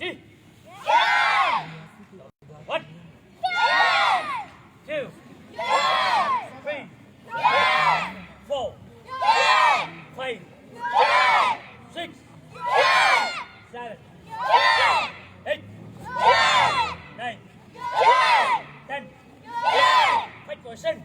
Ready? One, two, three, four, five, six, seven, eight, nine, 10. Fight person.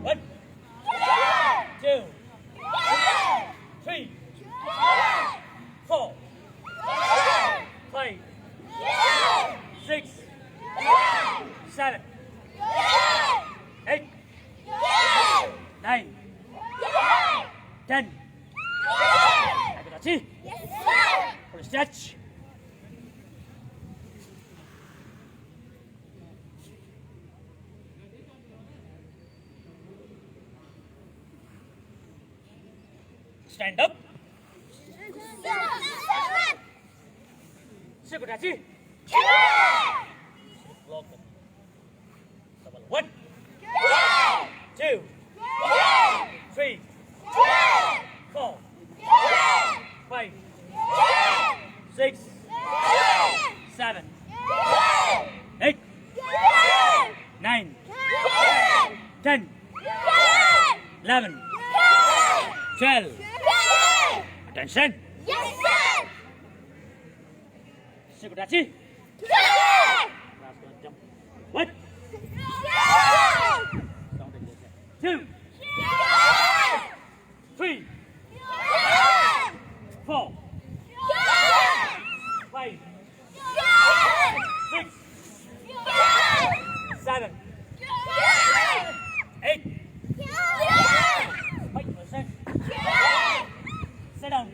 One, two, three, four, five, six, seven, eight, nine, 10. Adequacy. For stretch. Stand up. Secretary. Block. Double. One, two, three, four, five, six, seven, eight, nine, 10, 11, 12. Attention. Yes, sir. Secretary. Last one, jump. One, two, three, four, five, six, seven, eight. 5%. Sit down.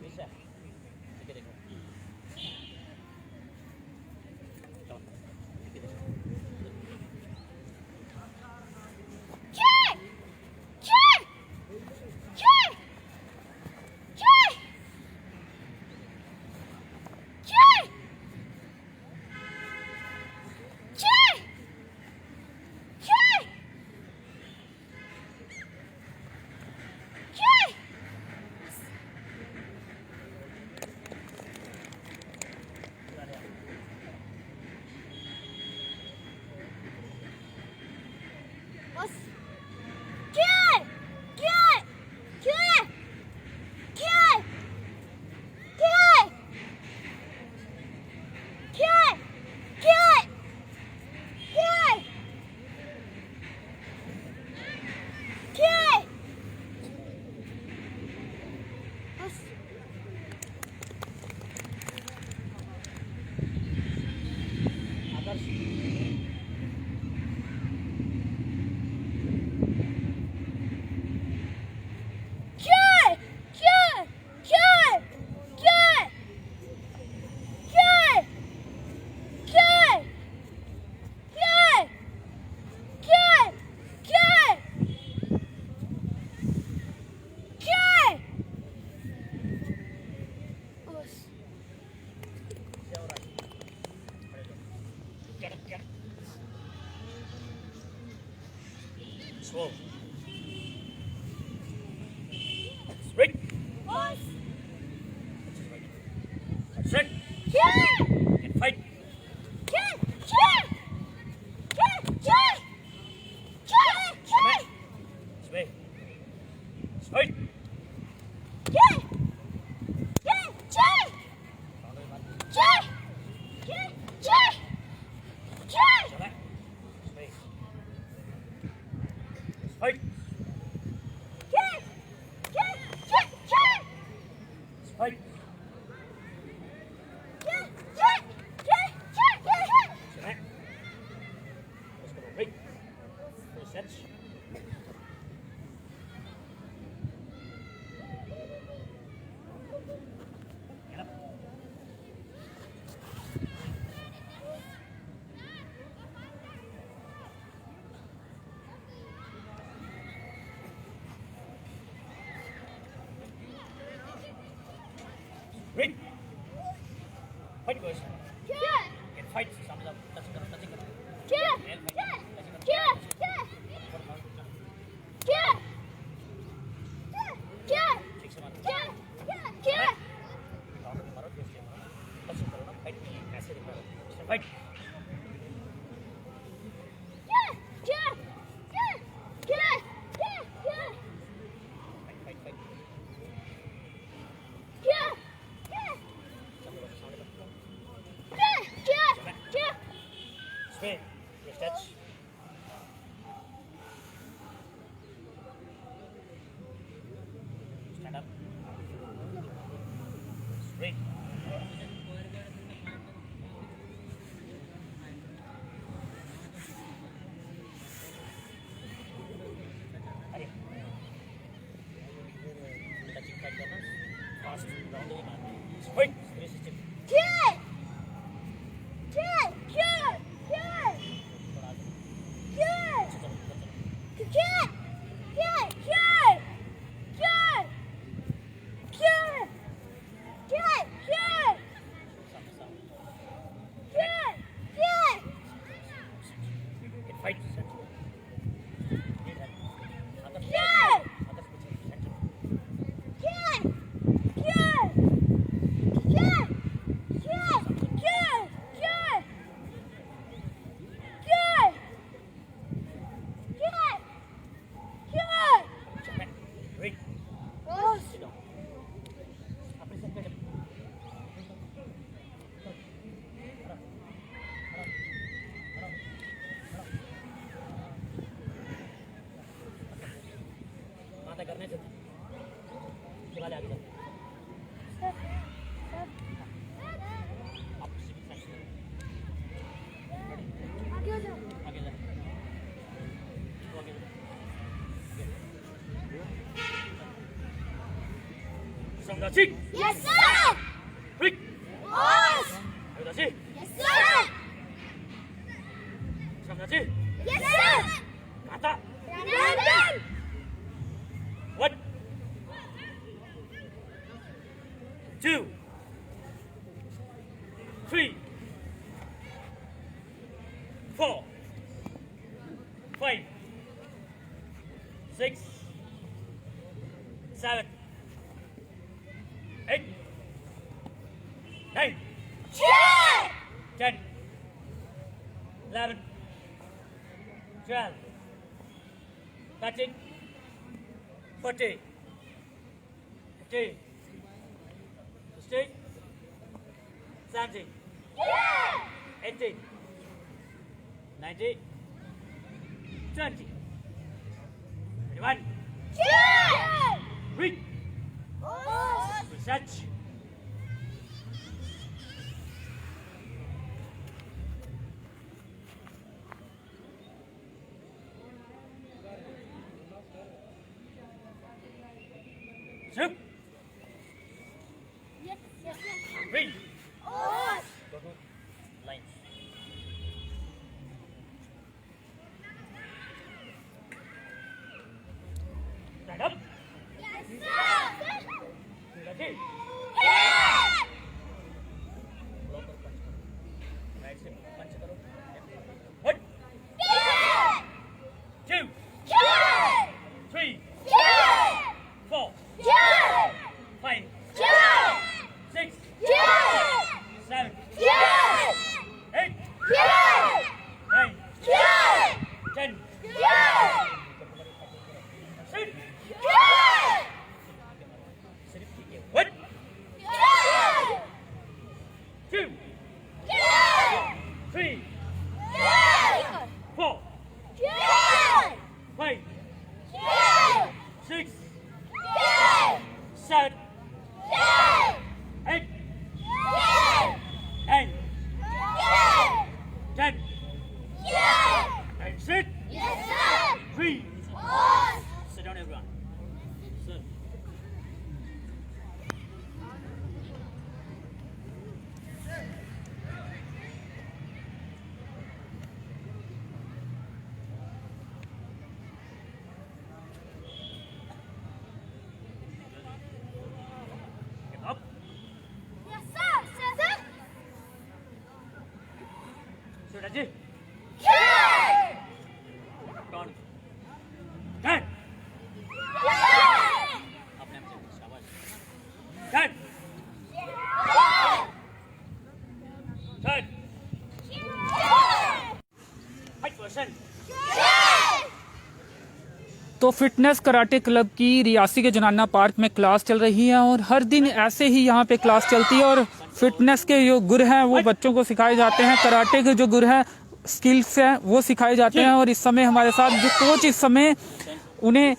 Bisa. Sikit ikut. Come on. Sikit ikut. Slow. Straight. Straight. And fight. Sway. Straight. Fight. Fight. Let's go. Wait. Full sets. Get up. Ready? Fight goes. Get fight. Touching. Right, set. Lead hand. Others Yeah. others pitch, center. Good. Good. Good. Good. Good. Good. Good. Good. Good. Check. Wait. Oh. Sit down. अपने set पे जब माता करने से दिवाले आगे चल आप सीधी साइड आगे हो जाओ। आगे जा तो आगे जा समझी Yes, sir. Quick Boss. समझी Yes, sir. समझी Yes, sir. kata Done. one 2 3 4 5 6 7 8 9 Check. 10 11 12 13 14 15 16 17 18 19 20 21 Check. read Boss. research soup Yes, yes, sir. read Boss. go to lines stand up Yes, sir. ready Yes. block और punch करो right से punch करो one Yes. 2 Yes. 3 Yes. 4 Yes. 5 Yes. 6 Yes. 7 Yes. 8 Yes. 9 Yes. 10 Yes. sit Yes. सिर्फ ठीक है one Yes. 2 Yes. 3 Yes. 4 Yes. 5 Yes. 6 Yes. 7 Yes. 8 Yes. 9 Yes. 10 Yes. and sit Yes, sir. 3 Boss. sit down everyone sir get up Yes, sir. Sir. sit Raji Yes. turn turn Yes. अपने आप से शाबाश turn turn right person तो fitness karate club की रियासी के जनाना park में class चल रही है और हर दिन ऐसे ही यहाँ पे क्लास चलती है और फिटनेस के जो गुर हैं वो बच्चों को सिखाए जाते हैं। कराटे के जो गुर हैं स्किल्स हैं वो सिखाए जाते हैं और इस समय हमारे साथ जो कोच इस समय उन्हें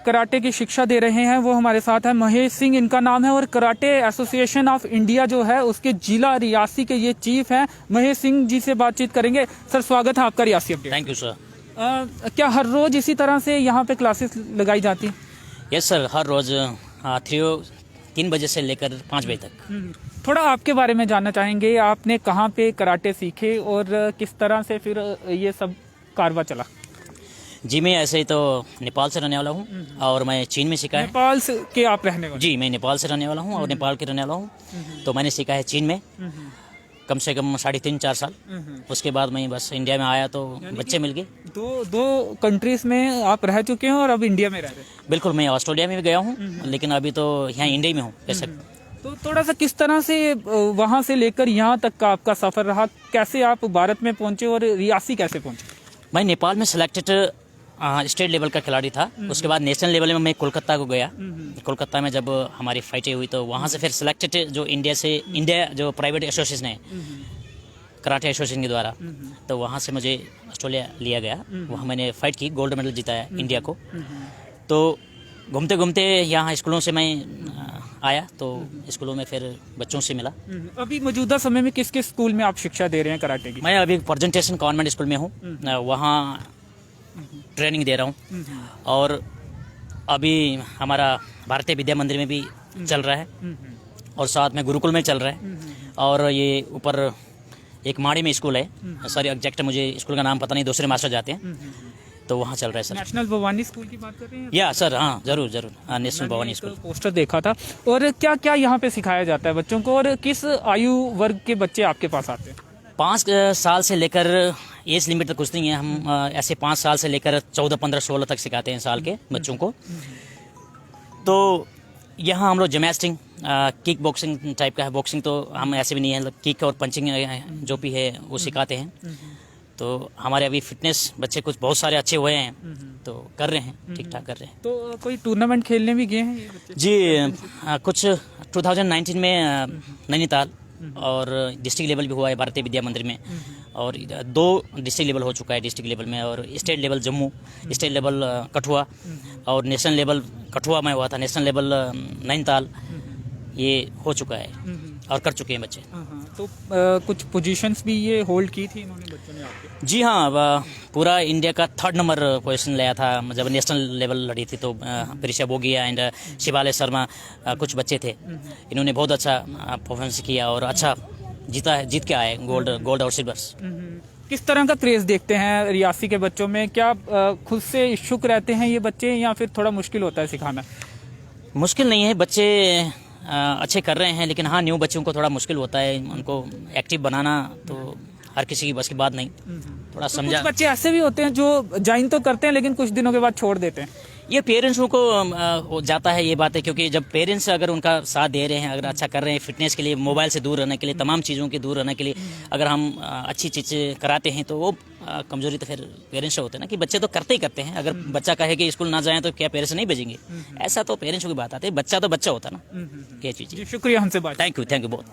कराटे की शिक्षा दे रहे हैं वो हमारे साथ है। महेश सिंह इनका नाम है और कराटे एसोसिएशन ऑफ इंडिया जो है उसके जिला रियासी के ये चीफ हैं। महेश सिंह जी से बातचीत करेंगे। सर स्वागत है आपका Reasi update. Thank you sir. क्या हर रोज इसी तरह से यहाँ पे क्लासेस लगाई जाती हैं? यस सर, हर रोज़ 3 बजे से लेकर 5 बजे तक। थोड़ा आपके बारे में जानना चाहेंगे, आपने कहाँ पे कराटे सीखे और किस तरह से फिर ये सब कारवा चला? जी मैं ऐसे ही तो नेपाल से रहने वाला हूँ और मैं चीन में सीखा है। नेपाल से के आप रहने वाले? जी मैं नेपाल से रहने वाला हूँ और नेपाल के रहने वाला हूँ, तो मैंने सीखा है चीन में। कम से कम 3.5-4 साल। उसके बाद मैं बस इंडिया में आया तो बच्चे मिल गए। दो कंट्रीज में आप रह चुके हैं और अब इंडिया में रह रहे हैं। बिल्कुल, मैं ऑस्ट्रेलिया में भी गया हूँ, लेकिन अभी तो यहाँ इंडिया में हूँ कैसे। तो थोड़ा सा किस तरह से वहाँ से लेकर यहाँ तक का आपका सफर रहा, कैसे आप भारत में पहुँचे और रियासी कैसे पहुँचे? मैं नेपाल में सिलेक्टेड स्टेट लेवल का खिलाड़ी था। उसके बाद नेशनल लेवल में मैं कोलकाता को गया। कोलकाता में जब हमारी फाइटें हुई तो वहाँ से फिर सिलेक्टेड जो इंडिया जो प्राइवेट एसोसिएशन है, कराटे एसोसिएशन के द्वारा, तो वहाँ से मुझे ऑस्ट्रेलिया लिया गया। वहाँ मैंने फाइट की, गोल्ड मेडल जिताया इंडिया को। तो घूमते घूमते यहाँ स्कूलों से मैं आया तो स्कूलों में फिर बच्चों से मिला। अभी मौजूदा समय में किस किस स्कूल में आप शिक्षा दे रहे हैं कराटे की? मैं अभी प्रेजेंटेशन कॉन्वेंट स्कूल में हूँ, वहाँ ट्रेनिंग दे रहा हूँ। और अभी हमारा भारतीय विद्या मंदिर में भी चल रहा है और साथ में गुरुकुल में चल रहा है। और ये ऊपर एक माड़ी में स्कूल है, सॉरी एग्जैक्ट मुझे स्कूल का नाम पता नहीं, दूसरे मास्टर जाते हैं, तो वहाँ चल रहा है सर। नेशनल भवानी स्कूल की बात कर रहे हैं? या सर, हाँ जरूर जरूर, हाँ नेशनल भवानी स्कूल। पोस्टर देखा था। और क्या क्या यहाँ पे सिखाया जाता है बच्चों को, और किस आयु वर्ग के बच्चे आपके पास आते हैं? 5 साल से लेकर, एज लिमिट तक कुछ नहीं है, हम ऐसे 5 साल से लेकर 14, 15, 16 तक सिखाते हैं साल के बच्चों को। तो यहाँ हम लोग जिमनास्टिक, किक बॉक्सिंग टाइप का है। बॉक्सिंग तो हम ऐसे भी नहीं है, किक और पंचिंग जो भी है वो सिखाते हैं। तो हमारे अभी फिटनेस बच्चे कुछ बहुत सारे अच्छे हुए हैं, तो कर रहे हैं, ठीक ठाक कर रहे हैं। तो कोई टूर्नामेंट खेलने भी गए हैं ये बच्चे? जी कुछ 2019 में नैनीताल और डिस्ट्रिक्ट लेवल भी हुआ है भारतीय विद्या मंदिर में, और 2 डिस्ट्रिक्ट लेवल हो चुका है डिस्ट्रिक्ट लेवल में, और state level Jammu, state level Kathua, और नेशनल लेवल कठुआ में हुआ था, नेशनल लेवल नैनीताल, ये हो चुका है और कर चुके हैं बच्चे। तो कुछ पोजीशंस भी ये होल्ड की थी इन्होंने बच्चों ने आपके? जी हाँ, पूरा इंडिया का 3rd नंबर पोजीशन लिया था जब नेशनल लेवल लड़ी थी। तो प्रिशा बोगिया एंड शिवालय शर्मा कुछ बच्चे थे, इन्होंने बहुत अच्छा परफॉर्मेंस किया और अच्छा जीत के आए गोल्ड और सिल्वर्स। किस तरह का क्रेज देखते हैं रियासी के बच्चों में? क्या खुद से इच्छुक रहते हैं ये बच्चे, या फिर थोड़ा मुश्किल होता है सिखाना? मुश्किल नहीं है, बच्चे अच्छे कर रहे हैं, लेकिन हाँ न्यू बच्चों को थोड़ा मुश्किल होता है, उनको एक्टिव बनाना तो हर किसी की बस की बात नहीं, थोड़ा तो समझा। कुछ बच्चे ऐसे भी होते हैं जो ज्वाइन तो करते हैं लेकिन कुछ दिनों के बाद छोड़ देते हैं। ये पेरेंट्सों को हो जाता है ये बात है, क्योंकि जब पेरेंट्स अगर उनका साथ दे रहे हैं, अगर अच्छा कर रहे हैं, फिटनेस के लिए, मोबाइल से दूर रहने के लिए, तमाम चीज़ों के दूर रहने के लिए अगर हम अच्छी चीज़ कराते हैं, तो वो कमजोरी तो फिर पेरेंट्स से होते हैं ना, कि बच्चे तो करते ही करते हैं। अगर बच्चा कहे कि स्कूल ना जाएं तो क्या पेरेंट्स नहीं भेजेंगे? ऐसा तो पेरेंट्सों की बात आती है, बच्चा तो बच्चा होता है ना, ये चीज़। शुक्रिया हमसे बात। थैंक यू बहुत।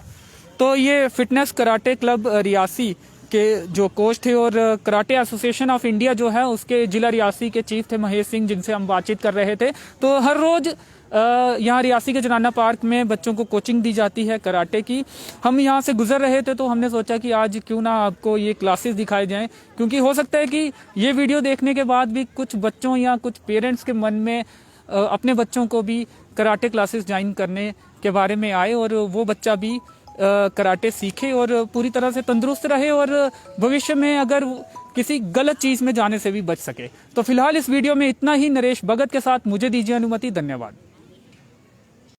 तो ये फिटनेस कराटे क्लब रियासी के जो कोच थे और कराटे एसोसिएशन ऑफ इंडिया जो है उसके जिला रियासी के चीफ थे महेश सिंह, जिनसे हम बातचीत कर रहे थे। तो हर रोज यहाँ रियासी के जनाना पार्क में बच्चों को कोचिंग दी जाती है कराटे की। हम यहाँ से गुजर रहे थे तो हमने सोचा कि आज क्यों ना आपको ये क्लासेस दिखाए जाएं, क्योंकि हो सकता है कि ये वीडियो देखने के बाद भी कुछ बच्चों या कुछ पेरेंट्स के मन में अपने बच्चों को भी कराटे क्लासेस ज्वाइन करने के बारे में आए और वो बच्चा भी कराटे सीखे और पूरी तरह से तंदुरुस्त रहे और भविष्य में अगर किसी गलत चीज में जाने से भी बच सके। तो फिलहाल इस वीडियो में इतना ही। नरेश भगत के साथ मुझे दीजिए अनुमति। धन्यवाद।